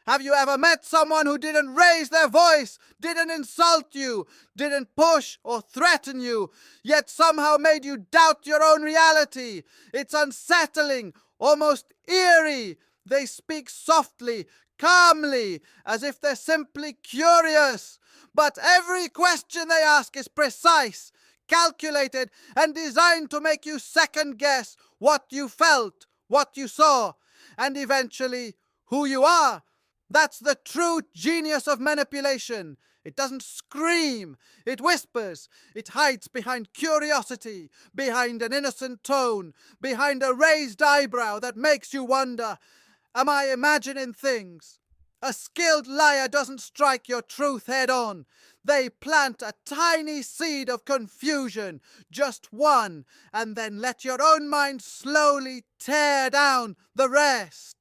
Have you ever met someone who didn't raise their voice, didn't insult you, didn't push or threaten you, yet somehow made you doubt your own reality? It's unsettling, almost eerie. They speak softly, calmly, as if they're simply curious. But every question they ask is precise, calculated, and designed to make you second guess what you felt, what you saw, and eventually who you are. That's the true genius of manipulation. It doesn't scream, it whispers. It hides behind curiosity, behind an innocent tone, behind a raised eyebrow that makes you wonder, am I imagining things? A skilled liar doesn't strike your truth head on. They plant a tiny seed of confusion, just one, and then let your own mind slowly tear down the rest.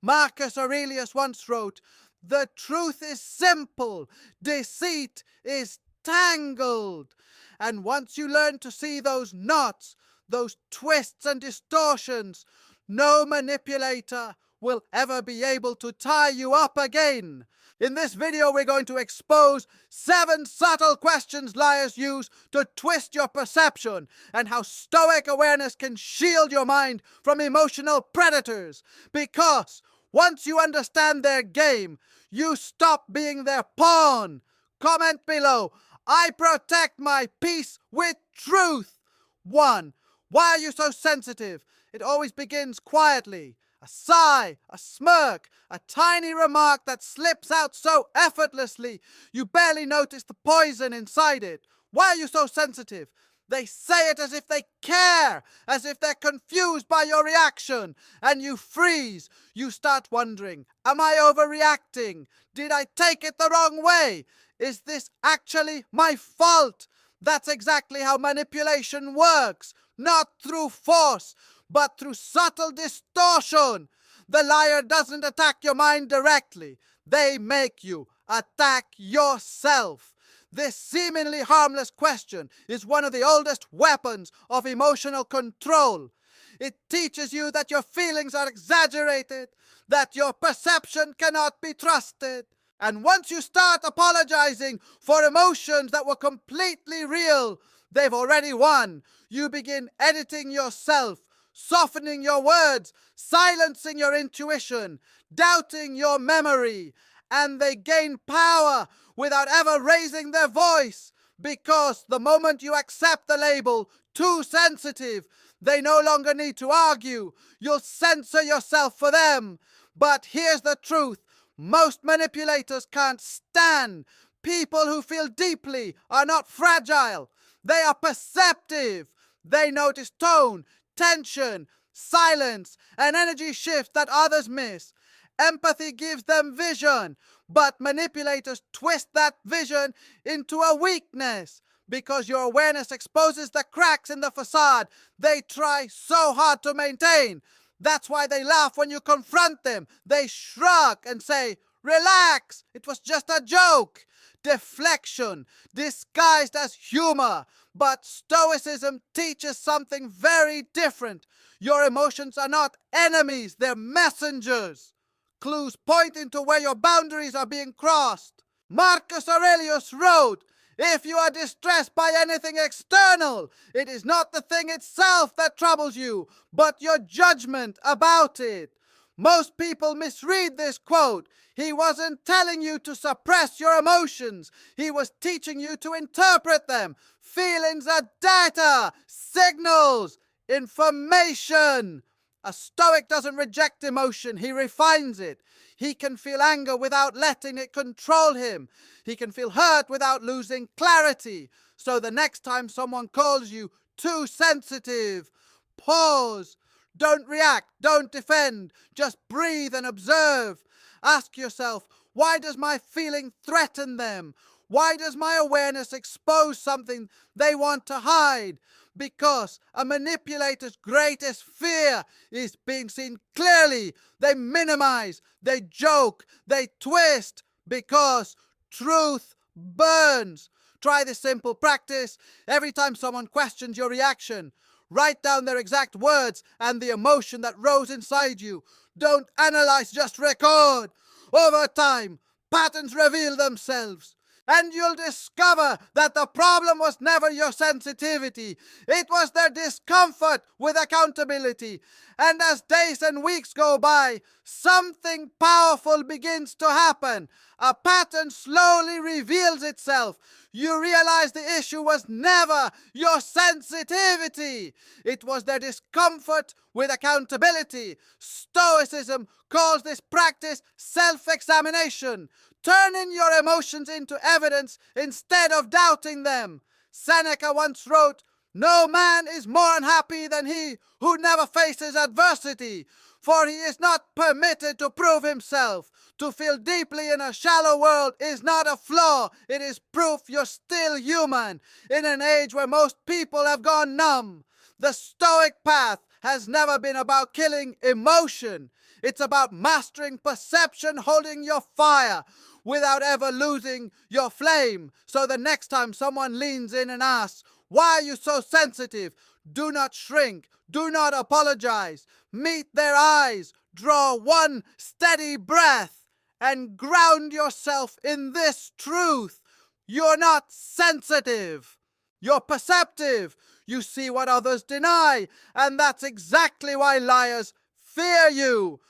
Marcus Aurelius once wrote, "The truth is simple, deceit is tangled." And once you learn to see those knots, those twists and distortions, no manipulator will ever be able to tie you up again. In this video, we're going to expose 7 subtle questions liars use to twist your perception, and how Stoic awareness can shield your mind from emotional predators. Because once you understand their game, you stop being their pawn. Comment below. I protect my peace with truth. 1. Why are you so sensitive? It always begins quietly. A sigh, a smirk, a tiny remark that slips out so effortlessly you barely notice the poison inside it. Why are you so sensitive? They say it as if they care, as if they're confused by your reaction, and you freeze. You start wondering, am I overreacting? Did I take it the wrong way? Is this actually my fault? That's exactly how manipulation works, not through force, but through subtle distortion. The liar doesn't attack your mind directly. They make you attack yourself. This seemingly harmless question is one of the oldest weapons of emotional control. It teaches you that your feelings are exaggerated, that your perception cannot be trusted. And once you start apologizing for emotions that were completely real, they've already won. You begin editing yourself, softening your words, silencing your intuition, doubting your memory, and they gain power without ever raising their voice, because the moment you accept the label too sensitive, they no longer need to argue. You'll censor yourself for them. But here's the truth. Most manipulators can't stand. People who feel deeply are not fragile. They are perceptive. They notice tone, tension, silence, and energy shifts that others miss. Empathy gives them vision, but manipulators twist that vision into a weakness. Because your awareness exposes the cracks in the facade they try so hard to maintain. That's why they laugh when you confront them. They shrug and say, "Relax, it was just a joke." Deflection, disguised as humor. But Stoicism teaches something very different. Your emotions are not enemies, they're messengers. Clues pointing to where your boundaries are being crossed. Marcus Aurelius wrote, "If you are distressed by anything external, it is not the thing itself that troubles you, but your judgment about it." Most people misread this quote. He wasn't telling you to suppress your emotions. He was teaching you to interpret them. Feelings are data, signals, information. A Stoic doesn't reject emotion, he refines it. He can feel anger without letting it control him. He can feel hurt without losing clarity. So the next time someone calls you too sensitive, pause. Don't react, don't defend. Just breathe and observe. Ask yourself, why does my feeling threaten them? Why does my awareness expose something they want to hide? Because a manipulator's greatest fear is being seen clearly. They minimize, they joke, they twist, because truth burns. Try this simple practice. Every time someone questions your reaction, write down their exact words and the emotion that rose inside you. Don't analyze, just record. Over time, patterns reveal themselves. And you'll discover that the problem was never your sensitivity. It was their discomfort with accountability. And as days and weeks go by, something powerful begins to happen. A pattern slowly reveals itself. You realize the issue was never your sensitivity. It was their discomfort with accountability. Stoicism calls this practice self-examination. Turning your emotions into evidence instead of doubting them. Seneca once wrote, "No man is more unhappy than he who never faces adversity, for he is not permitted to prove himself. To feel deeply in a shallow world is not a flaw, it is proof you're still human, in an age where most people have gone numb." The Stoic path has never been about killing emotion. It's about mastering perception, holding your fire without ever losing your flame. So the next time someone leans in and asks, "Why are you so sensitive?" do not shrink. Do not apologize. Meet their eyes. Draw one steady breath and ground yourself in this truth. You're not sensitive. You're perceptive. You see what others deny. And that's exactly why liars fear you.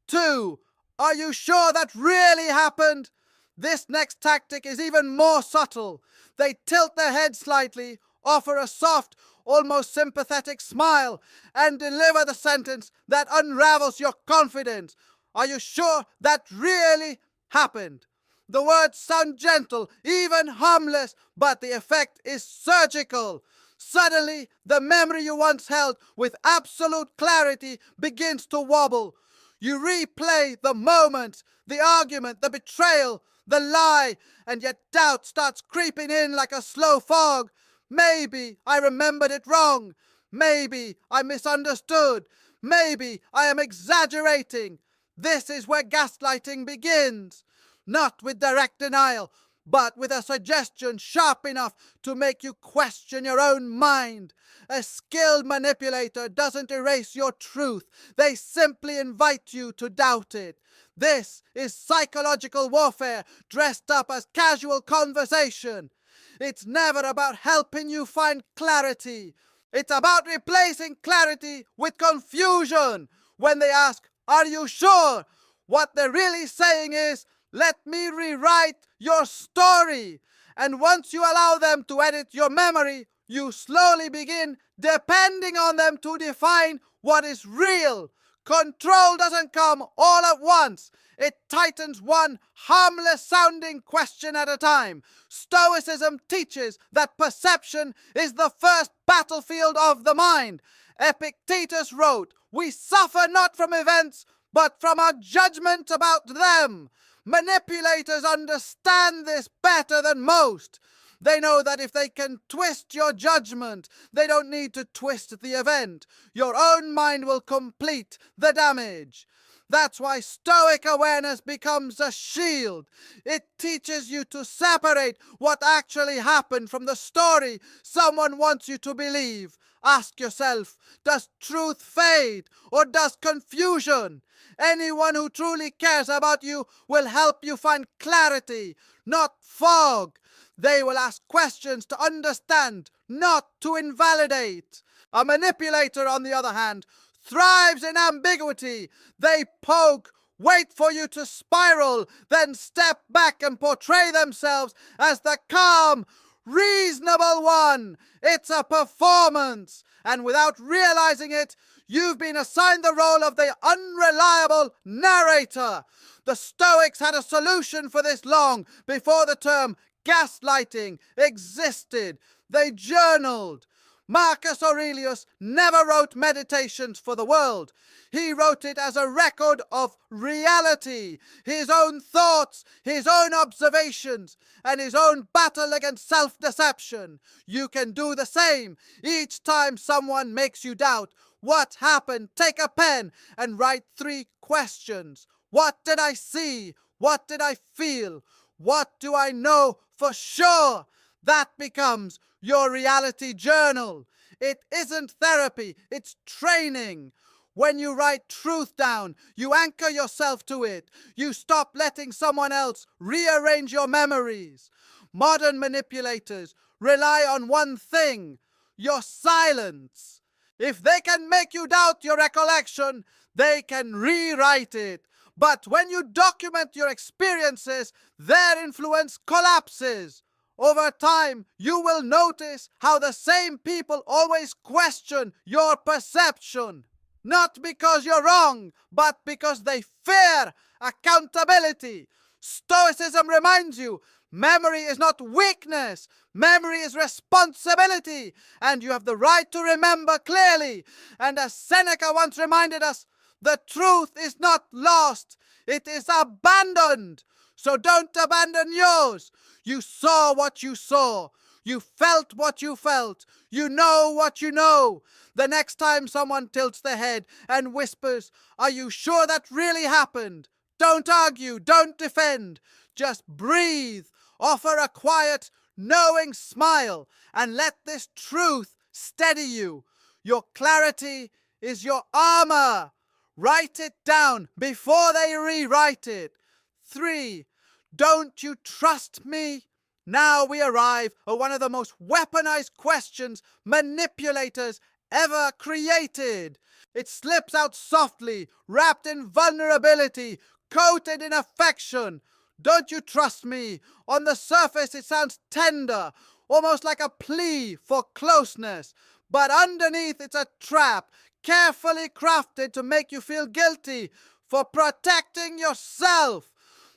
2. Are you sure that really happened? This next tactic is even more subtle. They tilt their head slightly, offer a soft, almost sympathetic smile, and deliver the sentence that unravels your confidence. Are you sure that really happened? The words sound gentle, even harmless, but the effect is surgical. Suddenly, the memory you once held with absolute clarity begins to wobble. You replay the moment, the argument, the betrayal, the lie, and yet doubt starts creeping in like a slow fog. Maybe I remembered it wrong. Maybe I misunderstood. Maybe I am exaggerating. This is where gaslighting begins. Not with direct denial, but with a suggestion sharp enough to make you question your own mind. A skilled manipulator doesn't erase your truth. They simply invite you to doubt it. This is psychological warfare dressed up as casual conversation. It's never about helping you find clarity. It's about replacing clarity with confusion. When they ask, "Are you sure?" what they're really saying is, "Let me rewrite your story." And once you allow them to edit your memory, you slowly begin depending on them to define what is real. Control doesn't come all at once. It tightens one harmless sounding question at a time. Stoicism teaches that perception is the first battlefield of the mind. Epictetus wrote, "We suffer not from events, but from our judgment about them." Manipulators understand this better than most. They know that if they can twist your judgment, they don't need to twist the event. Your own mind will complete the damage. That's why Stoic awareness becomes a shield. It teaches you to separate what actually happened from the story someone wants you to believe. Ask yourself, does truth fade or does confusion? Anyone who truly cares about you will help you find clarity, not fog. They will ask questions to understand, not to invalidate. A manipulator, on the other hand, thrives in ambiguity. They poke, wait for you to spiral, then step back and portray themselves as the calm, reasonable one. It's a performance, and without realizing it, you've been assigned the role of the unreliable narrator. The Stoics had a solution for this long before the term gaslighting existed. They journaled. Marcus Aurelius never wrote meditations for the world. He wrote it as a record of reality, his own thoughts, his own observations, and his own battle against self-deception. You can do the same. Each time someone makes you doubt what happened, take a pen and write 3 questions. What did I see? What did I feel? What do I know for sure? That becomes your reality journal. It isn't therapy, it's training. When you write truth down, you anchor yourself to it. You stop letting someone else rearrange your memories. Modern manipulators rely on one thing: your silence. If they can make you doubt your recollection, they can rewrite it. But when you document your experiences, their influence collapses. Over time, you will notice how the same people always question your perception. Not because you're wrong, but because they fear accountability. Stoicism reminds you memory is not weakness, memory is responsibility, and you have the right to remember clearly. And as Seneca once reminded us, the truth is not lost, it is abandoned. So don't abandon yours. You saw what you saw. You felt what you felt. You know what you know. The next time someone tilts their head and whispers, "Are you sure that really happened?" Don't argue, don't defend. Just breathe, offer a quiet, knowing smile, and let this truth steady you. Your clarity is your armor. Write it down before they rewrite it. 3. Don't you trust me? Now we arrive at one of the most weaponized questions manipulators ever created. It slips out softly, wrapped in vulnerability, coated in affection. Don't you trust me? On the surface it sounds tender, almost like a plea for closeness. But underneath it's a trap, carefully crafted to make you feel guilty for protecting yourself.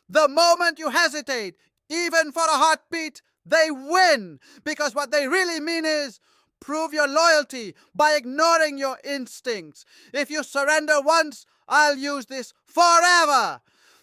The moment you hesitate, even for a heartbeat, they win. Because what they really mean is, prove your loyalty by ignoring your instincts. If you surrender once, I'll use this forever.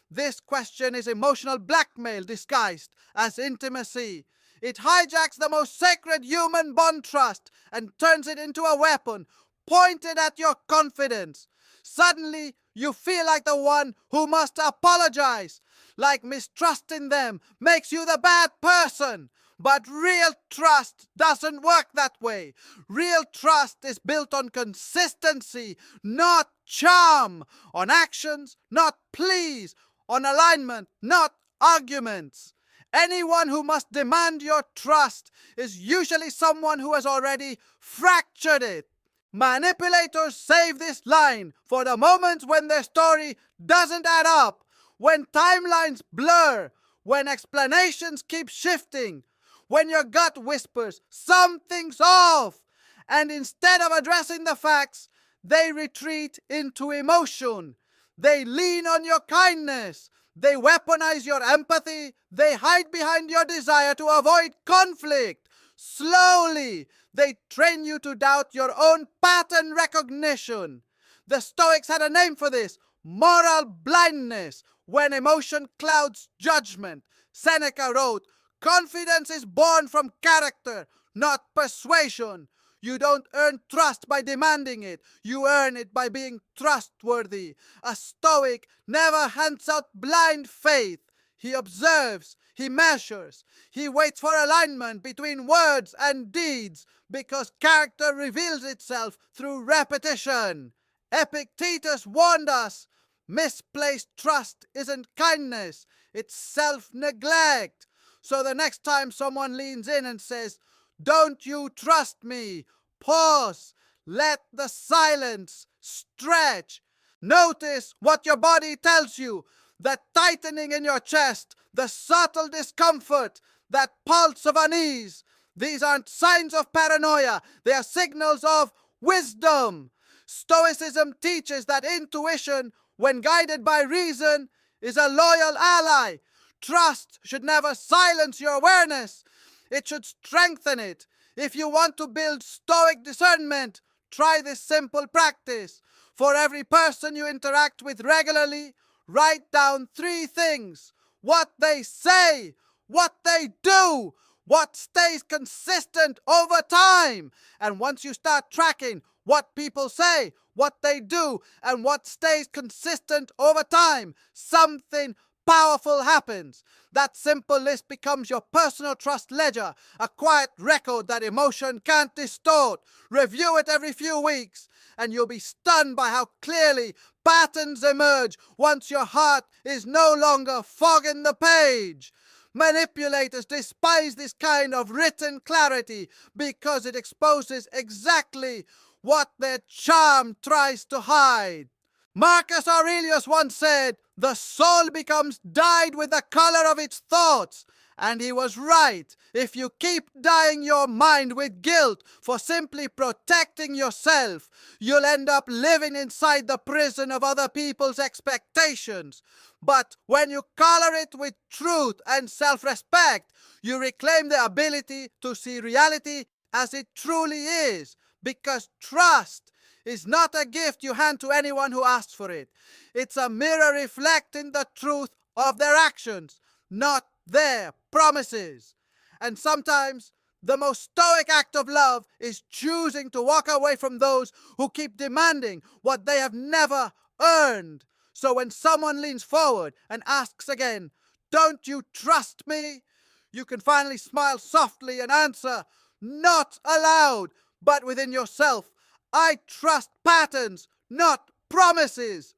This question is emotional blackmail disguised as intimacy. It hijacks the most sacred human bond, trust, and turns it into a weapon pointed at your confidence. Suddenly, you feel like the one who must apologize, like mistrusting them makes you the bad person. But real trust doesn't work that way. Real trust is built on consistency, not charm, on actions, not pleas, on alignment, not arguments. Anyone who must demand your trust is usually someone who has already fractured it. Manipulators save this line for the moments when their story doesn't add up, when timelines blur, when explanations keep shifting, when your gut whispers something's off, and instead of addressing the facts, they retreat into emotion. They lean on your kindness. They weaponize your empathy. They hide behind your desire to avoid conflict. Slowly, they train you to doubt your own pattern recognition. The Stoics had a name for this: moral blindness, when emotion clouds judgment. Seneca wrote, "Confidence is born from character, not persuasion." You don't earn trust by demanding it. You earn it by being trustworthy. A Stoic never hands out blind faith. He observes, he measures, he waits for alignment between words and deeds, because character reveals itself through repetition. Epictetus warned us, misplaced trust isn't kindness, it's self-neglect. So the next time someone leans in and says, "Don't you trust me?" pause. Let the silence stretch. Notice what your body tells you. The tightening in your chest, the subtle discomfort, that pulse of unease. These aren't signs of paranoia. They are signals of wisdom. Stoicism teaches that intuition, when guided by reason, is a loyal ally. Trust should never silence your awareness. It should strengthen it. If you want to build Stoic discernment, try this simple practice. For every person you interact with regularly, write down 3 things: what they say, what they do, what stays consistent over time. And once you start tracking what people say, what they do, and what stays consistent over time, something powerful happens. That simple list becomes your personal trust ledger, a quiet record that emotion can't distort. Review it every few weeks, and you'll be stunned by how clearly patterns emerge once your heart is no longer fogging the page. Manipulators despise this kind of written clarity because it exposes exactly what their charm tries to hide. Marcus Aurelius once said, "The soul becomes dyed with the color of its thoughts." And he was right. If you keep dyeing your mind with guilt for simply protecting yourself, you'll end up living inside the prison of other people's expectations. But when you color it with truth and self-respect, you reclaim the ability to see reality as it truly is. Because trust is not a gift you hand to anyone who asks for it. It's a mirror reflecting the truth of their actions, not their promises. And sometimes the most stoic act of love is choosing to walk away from those who keep demanding what they have never earned. So when someone leans forward and asks again, "Don't you trust me?" you can finally smile softly and answer, not aloud, but within yourself, "I trust patterns, not promises."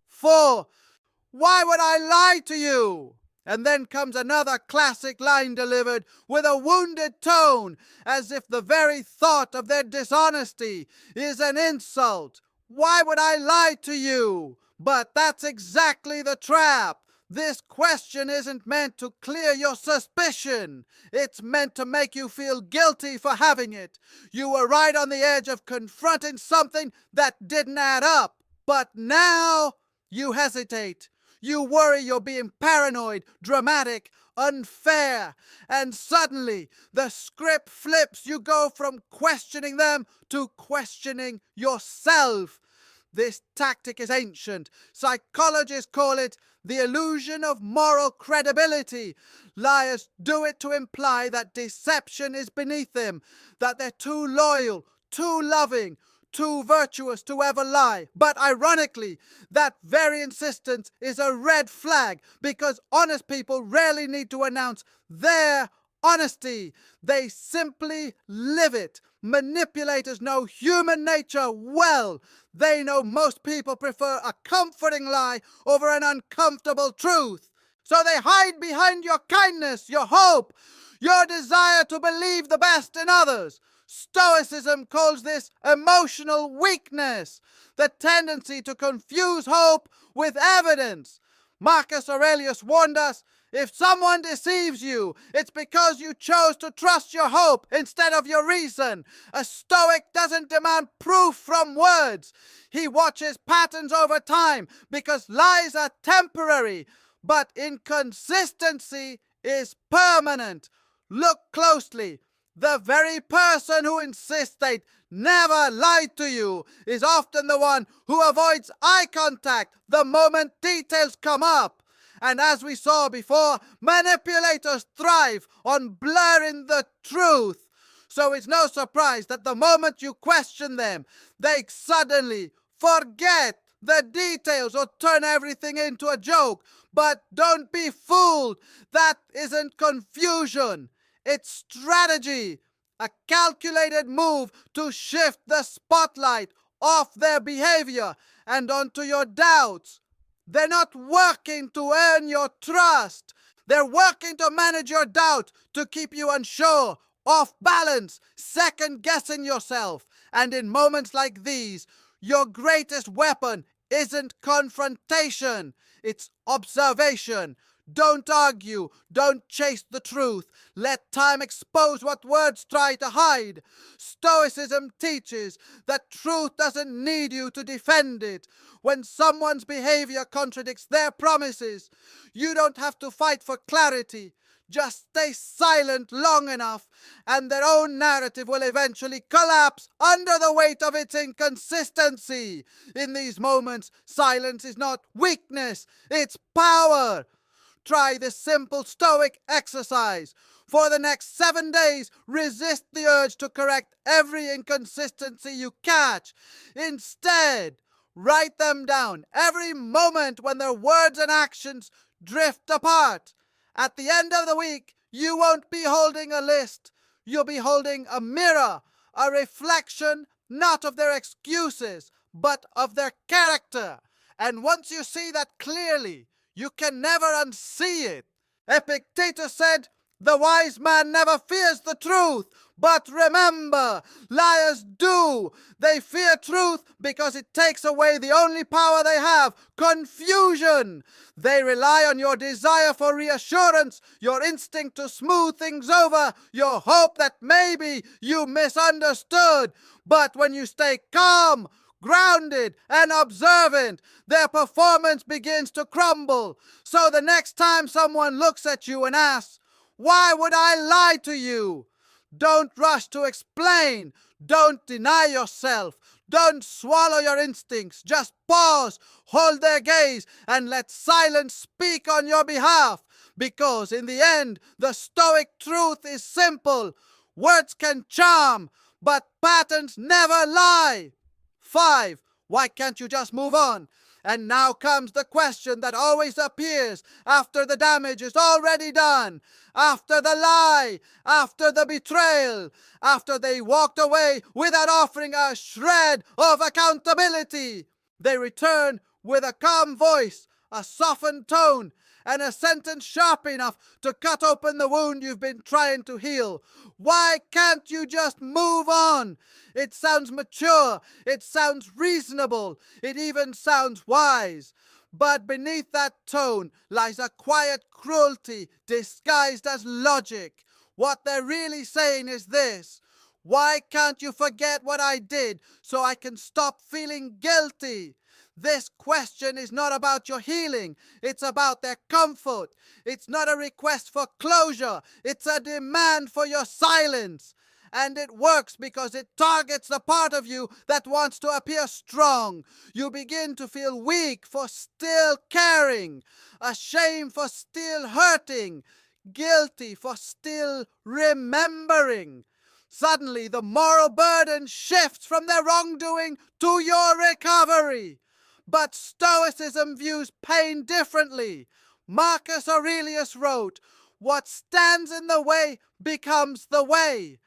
For why would I lie to you? And then comes another classic line delivered with a wounded tone, as if the very thought of their dishonesty is an insult. Why would I lie to you? But that's exactly the trap. This question isn't meant to clear your suspicion. It's meant to make you feel guilty for having it. You were right on the edge of confronting something that didn't add up. But now you hesitate. You worry you're being paranoid, dramatic, unfair, and suddenly the script flips. You go from questioning them to questioning yourself. This tactic is ancient. Psychologists call it the illusion of moral credibility. Liars do it to imply that deception is beneath them, that they're too loyal, too loving, too virtuous to ever lie. But ironically, that very insistence is a red flag, because honest people rarely need to announce their honesty. They simply live it. Manipulators know human nature well. They know most people prefer a comforting lie over an uncomfortable truth. So they hide behind your kindness, your hope, your desire to believe the best in others. Stoicism calls this emotional weakness, the tendency to confuse hope with evidence. Marcus Aurelius warned us, if someone deceives you, it's because you chose to trust your hope instead of your reason. A Stoic doesn't demand proof from words. He watches patterns over time, because lies are temporary, but inconsistency is permanent. Look closely. The very person who insists they never lied to you is often the one who avoids eye contact the moment details come up. And as we saw before, manipulators thrive on blurring the truth. So it's no surprise that the moment you question them, they suddenly forget the details or turn everything into a joke. But don't be fooled. That isn't confusion. It's strategy, a calculated move to shift the spotlight off their behavior and onto your doubts. They're not working to earn your trust. They're working to manage your doubt, to keep you unsure, off balance, second guessing yourself. And in moments like these, your greatest weapon isn't confrontation, it's observation. Don't argue. Don't chase the truth. Let time expose what words try to hide. Stoicism teaches that truth doesn't need you to defend it. When someone's behavior contradicts their promises, you don't have to fight for clarity. Just stay silent long enough, and their own narrative will eventually collapse under the weight of its inconsistency. In these moments, silence is not weakness, it's power. Try this simple Stoic exercise. For the next 7 days, resist the urge to correct every inconsistency you catch. Instead, write them down every moment when their words and actions drift apart. At the end of the week, you won't be holding a list. You'll be holding a mirror, a reflection not of their excuses, but of their character. And once you see that clearly, you can never unsee it. Epictetus said, "The wise man never fears the truth, but remember, liars do. They fear truth because it takes away the only power they have, confusion. They rely on your desire for reassurance, your instinct to smooth things over, your hope that maybe you misunderstood. But when you stay calm, grounded and observant, their performance begins to crumble. So the next time someone looks at you and asks, 'Why would I lie to you?' don't rush to explain. Don't deny yourself. Don't swallow your instincts. Just pause, hold their gaze, and let silence speak on your behalf. Because in the end, the Stoic truth is simple. Words can charm, but patterns never lie. 5. Why can't you just move on? And now comes the question that always appears after the damage is already done, after the lie, after the betrayal, after they walked away without offering a shred of accountability. They return with a calm voice, a softened tone, and a sentence sharp enough to cut open the wound you've been trying to heal. Why can't you just move on? It sounds mature, it sounds reasonable, it even sounds wise. But beneath that tone lies a quiet cruelty disguised as logic. What they're really saying is this: why can't you forget what I did so I can stop feeling guilty? This question is not about your healing, it's about their comfort. It's not a request for closure, it's a demand for your silence. And it works because it targets the part of you that wants to appear strong. You begin to feel weak for still caring, ashamed for still hurting, guilty for still remembering. Suddenly, the moral burden shifts from their wrongdoing to your recovery. But Stoicism views pain differently. Marcus Aurelius wrote, "What stands in the way becomes the way."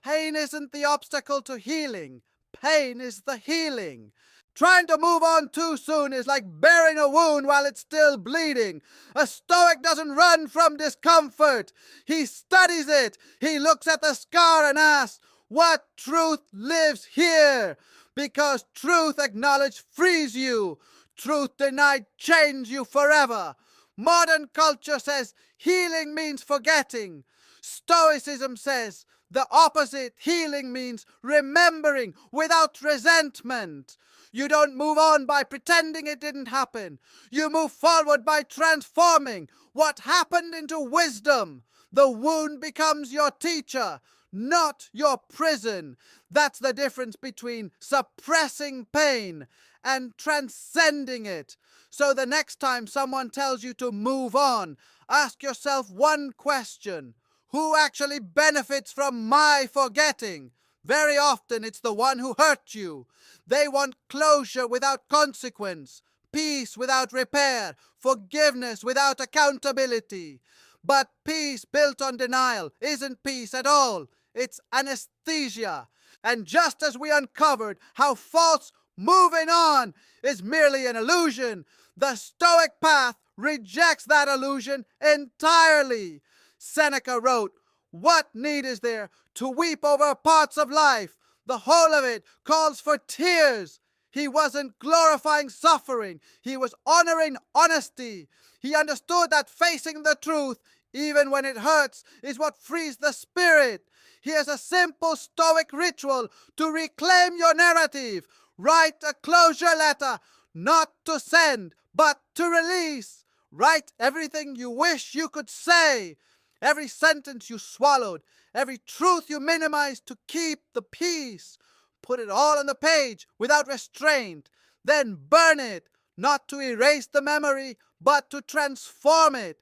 Pain isn't the obstacle to healing. Pain is the healing. Trying to move on too soon is like burying a wound while it's still bleeding. A Stoic doesn't run from discomfort. He studies it. He looks at the scar and asks, "What truth lives here?" Because truth acknowledged frees you. Truth denied chains you forever. Modern culture says healing means forgetting. Stoicism says the opposite. Healing means remembering without resentment. You don't move on by pretending it didn't happen. You move forward by transforming what happened into wisdom. The wound becomes your teacher, not your prison. That's the difference between suppressing pain and transcending it. So the next time someone tells you to move on, ask yourself one question: who actually benefits from my forgetting? Very often it's the one who hurt you. They want closure without consequence, peace without repair, forgiveness without accountability. But peace built on denial isn't peace at all. It's anesthesia. And just as we uncovered how false moving on is merely an illusion, the Stoic path rejects that illusion entirely. Seneca wrote, "What need is there to weep over parts of life? The whole of it calls for tears." He wasn't glorifying suffering. He was honoring honesty. He understood that facing the truth, even when it hurts, is what frees the spirit. Here's a simple Stoic ritual to reclaim your narrative. Write a closure letter, not to send, but to release. Write everything you wish you could say. Every sentence you swallowed, every truth you minimized to keep the peace. Put it all on the page without restraint. Then burn it, not to erase the memory, but to transform it.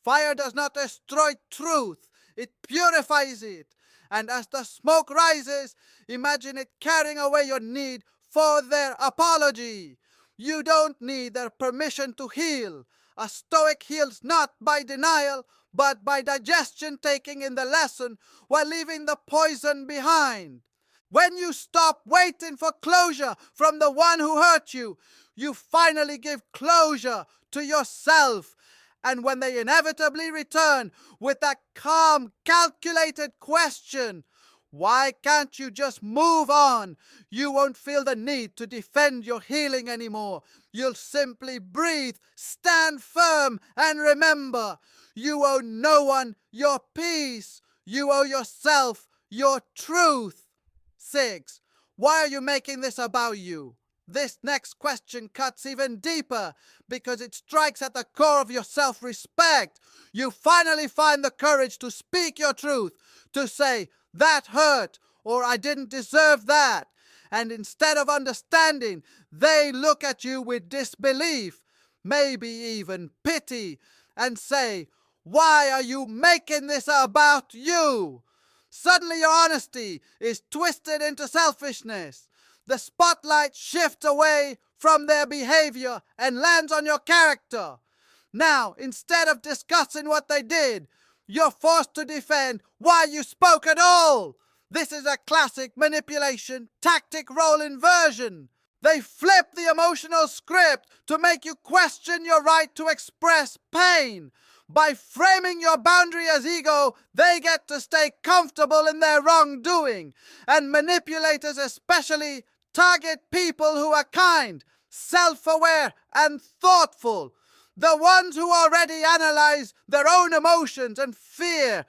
Fire does not destroy truth, it purifies it. And as the smoke rises, imagine it carrying away your need for their apology. You don't need their permission to heal. A Stoic heals not by denial, but by digestion, taking in the lesson while leaving the poison behind. When you stop waiting for closure from the one who hurt you, you finally give closure to yourself. And when they inevitably return with that calm, calculated question, why can't you just move on? You won't feel the need to defend your healing anymore. You'll simply breathe, stand firm, and remember, you owe no one your peace. You owe yourself your truth. 6. Why are you making this about you? This next question cuts even deeper because it strikes at the core of your self-respect. You finally find the courage to speak your truth, to say, that hurt, or I didn't deserve that. And instead of understanding, they look at you with disbelief, maybe even pity, and say, why are you making this about you? Suddenly your honesty is twisted into selfishness. The spotlight shifts away from their behavior and lands on your character. Now, instead of discussing what they did, you're forced to defend why you spoke at all. This is a classic manipulation tactic role inversion. They flip the emotional script to make you question your right to express pain. By framing your boundary as ego, they get to stay comfortable in their wrongdoing. And manipulators especially target people who are kind, self-aware, and thoughtful. The ones who already analyze their own emotions and fear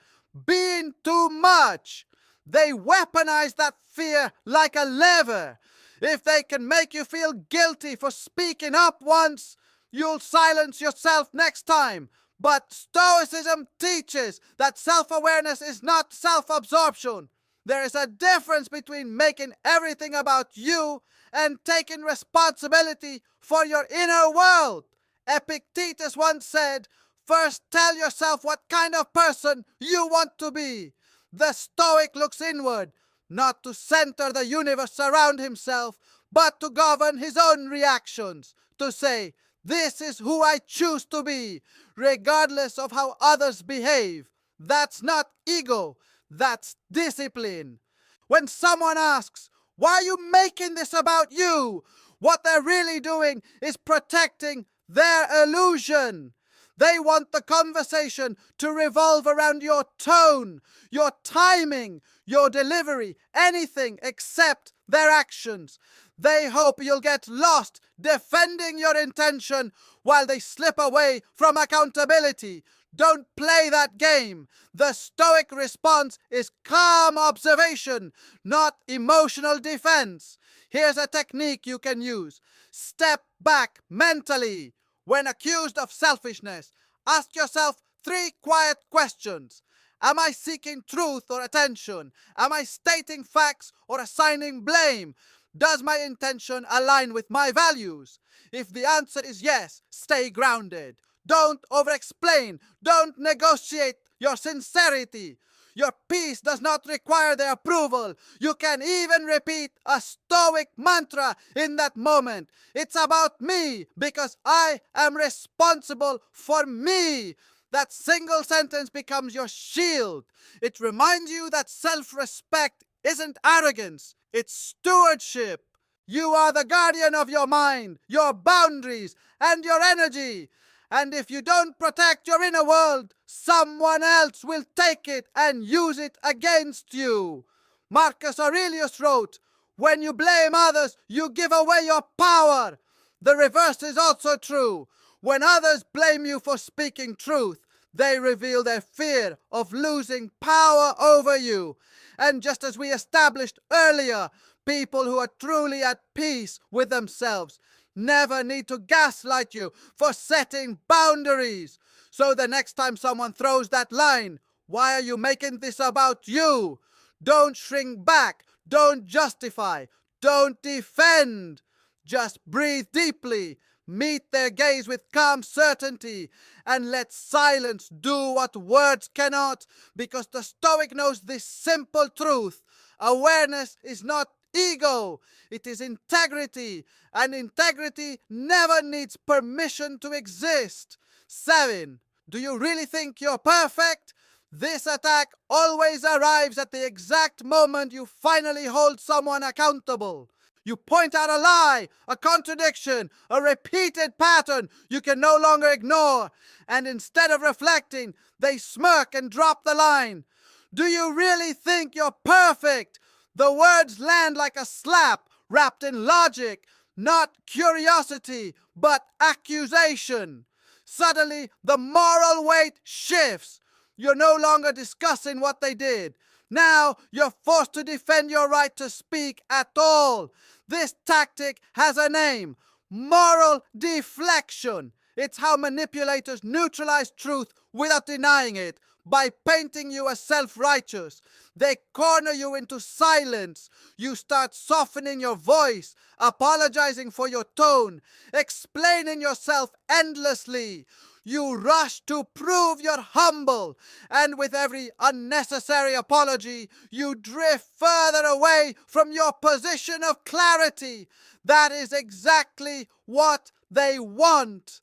being too much. They weaponize that fear like a lever. If they can make you feel guilty for speaking up once, you'll silence yourself next time. But Stoicism teaches that self-awareness is not self-absorption. There is a difference between making everything about you and taking responsibility for your inner world. Epictetus once said, first tell yourself what kind of person you want to be. The Stoic looks inward, not to center the universe around himself, but to govern his own reactions, to say, this is who I choose to be, regardless of how others behave. That's not ego, that's discipline. When someone asks, why are you making this about you? What they're really doing is protecting their illusion. They want the conversation to revolve around your tone, your timing, your delivery, anything except their actions. They hope you'll get lost defending your intention while they slip away from accountability. Don't play that game. The Stoic response is calm observation, not emotional defense. Here's a technique you can use. Step back mentally. When accused of selfishness, ask yourself 3 quiet questions. Am I seeking truth or attention? Am I stating facts or assigning blame? Does my intention align with my values? If the answer is yes, stay grounded. Don't over-explain. Don't negotiate your sincerity. Your peace does not require their approval. You can even repeat a Stoic mantra in that moment. It's about me because I am responsible for me. That single sentence becomes your shield. It reminds you that self-respect isn't arrogance, it's stewardship. You are the guardian of your mind, your boundaries, and your energy. And if you don't protect your inner world, someone else will take it and use it against you. Marcus Aurelius wrote, when you blame others, you give away your power. The reverse is also true. When others blame you for speaking truth, they reveal their fear of losing power over you. And just as we established earlier, people who are truly at peace with themselves never need to gaslight you for setting boundaries. So the next time someone throws that line, why are you making this about you? Don't shrink back. Don't justify. Don't defend. Just breathe deeply. Meet their gaze with calm certainty and let silence do what words cannot, because the Stoic knows this simple truth. Awareness is not ego, it is integrity, and integrity never needs permission to exist. 7. Do you really think you're perfect? This attack always arrives at the exact moment you finally hold someone accountable. You point out a lie, a contradiction, a repeated pattern you can no longer ignore, and instead of reflecting, they smirk and drop the line. Do you really think you're perfect? The words land like a slap wrapped in logic, not curiosity, but accusation. Suddenly, the moral weight shifts. You're no longer discussing what they did. Now you're forced to defend your right to speak at all. This tactic has a name: moral deflection. It's how manipulators neutralize truth without denying it, by painting you as self-righteous. They corner you into silence. You start softening your voice, apologizing for your tone, explaining yourself endlessly. You rush to prove you're humble, and with every unnecessary apology, you drift further away from your position of clarity. That is exactly what they want.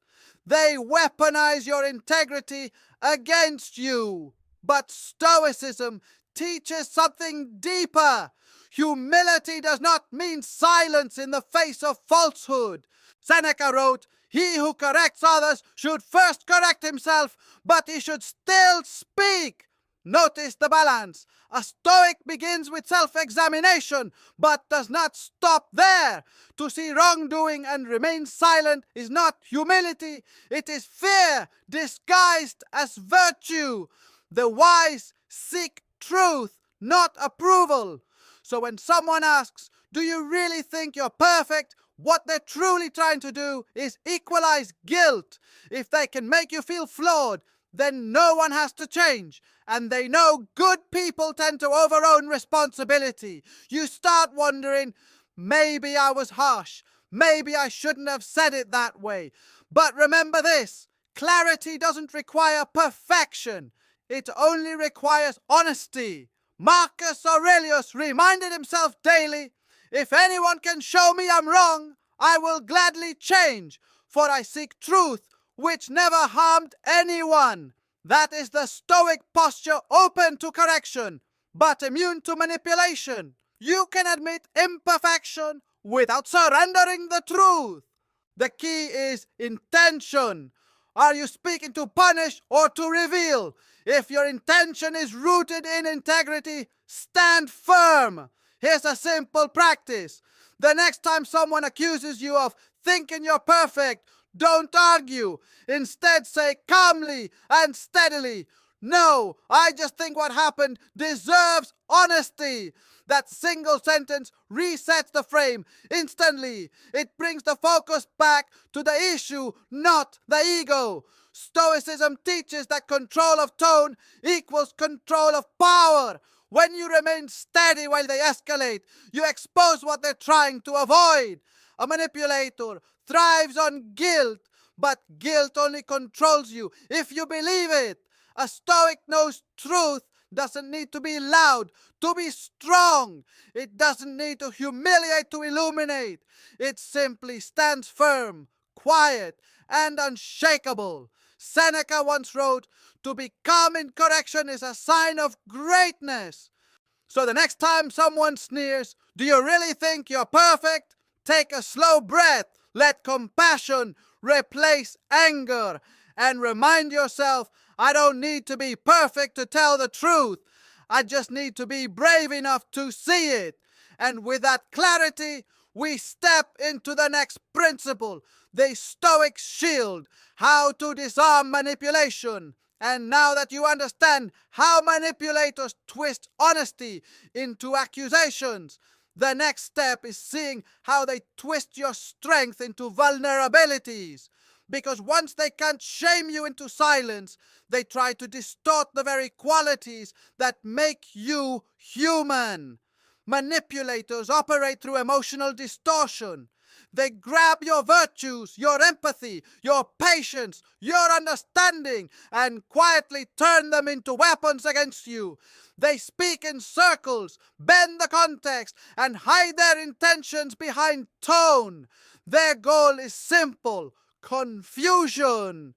They weaponize your integrity against you. But Stoicism teaches something deeper. Humility does not mean silence in the face of falsehood. Seneca wrote, "He who corrects others should first correct himself, but he should still speak." Notice the balance. A Stoic begins with self-examination, but does not stop there. To see wrongdoing and remain silent is not humility, it is fear disguised as virtue. The wise seek truth, not approval. So when someone asks, "Do you really think you're perfect?" what they're truly trying to do is equalize guilt. If they can make you feel flawed, then no one has to change. And they know good people tend to overown responsibility. You start wondering, maybe I was harsh. Maybe I shouldn't have said it that way. But remember this: clarity doesn't require perfection. It only requires honesty. Marcus Aurelius reminded himself daily, "If anyone can show me I'm wrong, I will gladly change, for I seek truth which never harmed anyone." That is the Stoic posture, open to correction, but immune to manipulation. You can admit imperfection without surrendering the truth. The key is intention. Are you speaking to punish or to reveal? If your intention is rooted in integrity, stand firm. Here's a simple practice. The next time someone accuses you of thinking you're perfect, don't argue. Instead, say calmly and steadily, "No, I just think what happened deserves honesty." That single sentence resets the frame instantly. It brings the focus back to the issue, not the ego. Stoicism teaches that control of tone equals control of power. When you remain steady while they escalate, you expose what they're trying to avoid. A manipulator thrives on guilt, but guilt only controls you if you believe it. A Stoic knows truth doesn't need to be loud to be strong. It doesn't need to humiliate to illuminate. It simply stands firm, quiet, and unshakable. Seneca once wrote, "To be calm in correction is a sign of greatness." So the next time someone sneers, "Do you really think you're perfect?" take a slow breath, let compassion replace anger, and remind yourself, I don't need to be perfect to tell the truth. I just need to be brave enough to see it. And with that clarity, we step into the next principle, the Stoic shield, how to disarm manipulation. And now that you understand how manipulators twist honesty into accusations, the next step is seeing how they twist your strength into vulnerabilities. Because once they can't shame you into silence, they try to distort the very qualities that make you human. Manipulators operate through emotional distortion. They grab your virtues, your empathy, your patience, your understanding, and quietly turn them into weapons against you. They speak in circles, bend the context, and hide their intentions behind tone. Their goal is simple: confusion.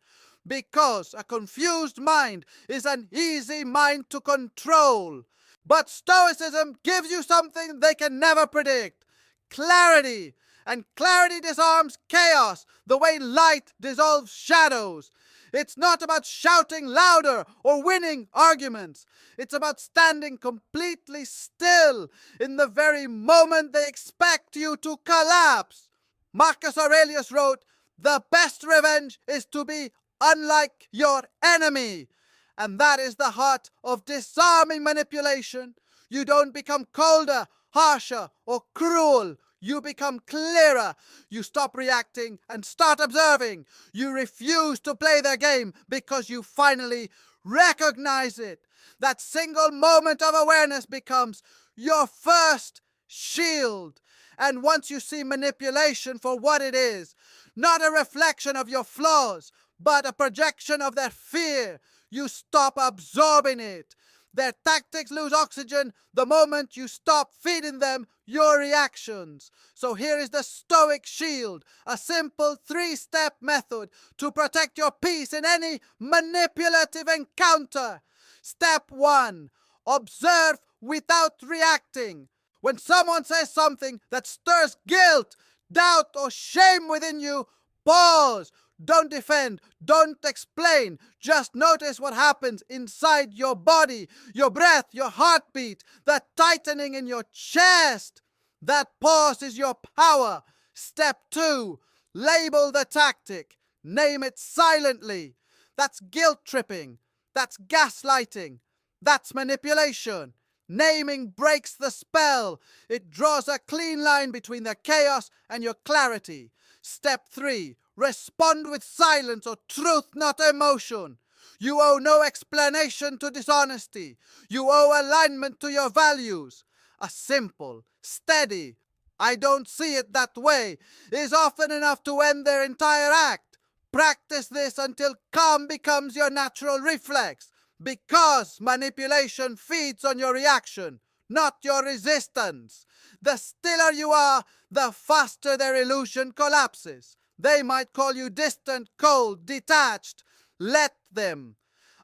because a confused mind is an easy mind to control. But Stoicism gives you something they can never predict: clarity. And clarity disarms chaos the way light dissolves shadows. It's not about shouting louder or winning arguments. It's about standing completely still in the very moment they expect you to collapse. Marcus Aurelius wrote, "The best revenge is to be unlike your enemy." And that is the heart of disarming manipulation. You don't become colder, harsher, or cruel. You become clearer. You stop reacting and start observing. You refuse to play their game because you finally recognize it. That single moment of awareness becomes your first shield. And once you see manipulation for what it is, not a reflection of your flaws, but a projection of their fear, you stop absorbing it. Their tactics lose oxygen the moment you stop feeding them your reactions. So here is the Stoic shield, a simple 3-step method to protect your peace in any manipulative encounter. Step 1. Observe without reacting. When someone says something that stirs guilt, doubt, or shame within you, pause. Don't defend. Don't explain. Just notice what happens inside your body, your breath, your heartbeat, the tightening in your chest. That pause is your power. Step 2. Label the tactic. Name it silently. That's guilt tripping. That's gaslighting. That's manipulation. Naming breaks the spell. It draws a clean line between the chaos and your clarity. Step 3. Respond with silence or truth, not emotion. You owe no explanation to dishonesty. You owe alignment to your values. A simple, steady, "I don't see it that way" is often enough to end their entire act. Practice this until calm becomes your natural reflex, because manipulation feeds on your reaction, not your resistance. The stiller you are, the faster their illusion collapses. They might call you distant, cold, detached. Let them.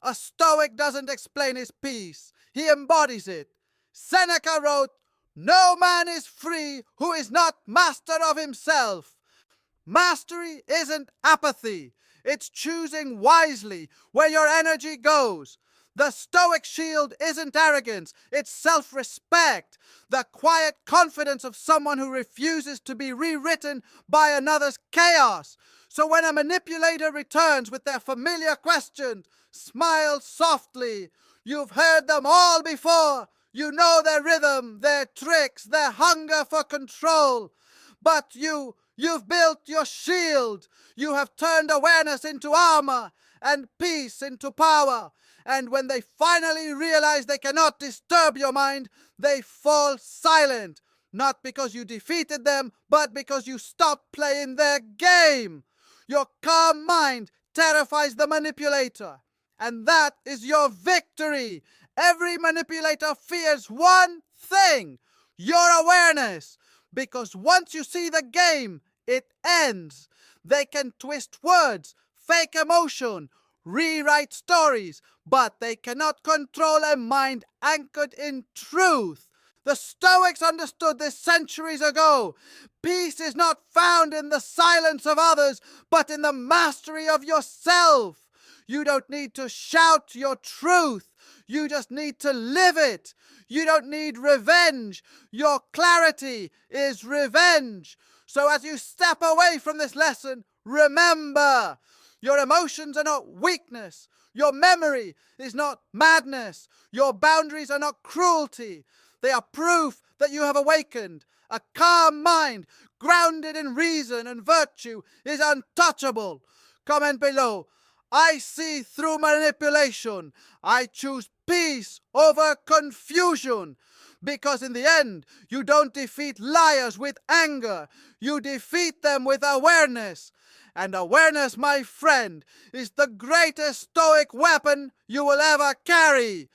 A Stoic doesn't explain his peace. He embodies it. Seneca wrote, "No man is free who is not master of himself." Mastery isn't apathy. It's choosing wisely where your energy goes. The Stoic shield isn't arrogance, it's self-respect. The quiet confidence of someone who refuses to be rewritten by another's chaos. So when a manipulator returns with their familiar question, smile softly. You've heard them all before. You know their rhythm, their tricks, their hunger for control. But you've built your shield. You have turned awareness into armor and peace into power. And when they finally realize they cannot disturb your mind, they fall silent. Not because you defeated them, but because you stopped playing their game. Your calm mind terrifies the manipulator. And that is your victory. Every manipulator fears one thing: your awareness. Because once you see the game, it ends. They can twist words, fake emotion, rewrite stories, but they cannot control a mind anchored in truth. The Stoics understood this centuries ago. Peace is not found in the silence of others, but in the mastery of yourself. You don't need to shout your truth. You just need to live it. You don't need revenge. Your clarity is revenge. So as you step away from this lesson, remember, your emotions are not weakness. Your memory is not madness. Your boundaries are not cruelty. They are proof that you have awakened. A calm mind, grounded in reason and virtue, is untouchable. Comment below. I see through manipulation. I choose peace over confusion. Because in the end, you don't defeat liars with anger. You defeat them with awareness. And awareness, my friend, is the greatest Stoic weapon you will ever carry.